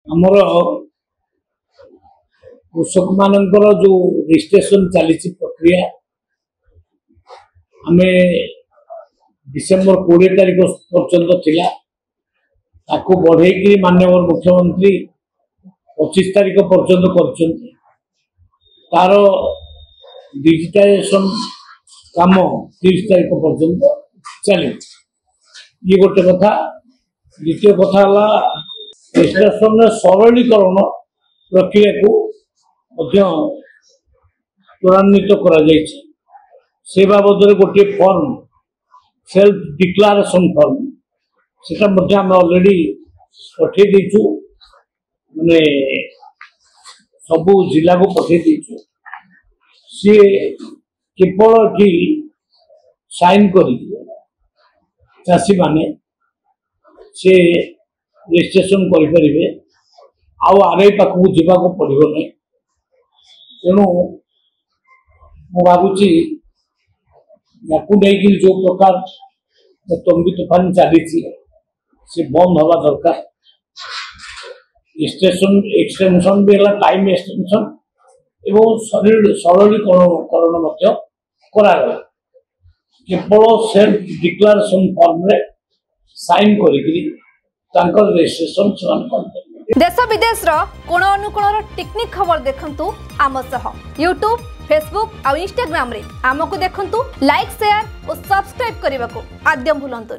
आमर कृषक मानकर जो रजिस्ट्रेशन चली प्रक्रिया आम डिसेम्बर 20 तारीख पर्यंत थिला ताको बढ़े माननीय मुख्यमंत्री 25 तारीख पर्यंत कर तार डिजिटाइजेशन काम 30 तारीख पर्यंत चले ये गोटे कथा। द्वितीय कथा रजिस्ट्रेशन सरलीकरण प्रक्रिया को त्वरान्वित से बाबद गोटे फॉर्म सेल्फ डिक्लारेशन फॉर्म से ऑलरेडी पठे देचु माने सबू जिला को पठे देचु सी केवल कि साइन कर चाषी माने से रजिस्ट्रेशन करें आरआई पाखक जावाक पड़ो ना तेणु मु भावुची नहीं जो प्रकार तंबी तोफान चली से बंद हवा दरकार। रजिस्ट्रेशन एक्सटेंशन भी है टाइम एक्सटेंशन एवं सरलीकरण करागला केवल सेल्फ डिक्लारेशन फॉर्म रे साइन कर रजिस्ट्रेशन देश विदेश कोण अनुकोण टेक्निक खबर देखंतु आम सह यूट्यूब फेसबुक और इंस्टाग्राम रे आमको देखंतु लाइक शेयर और सब्सक्राइब करने को आद्य भूलंतु।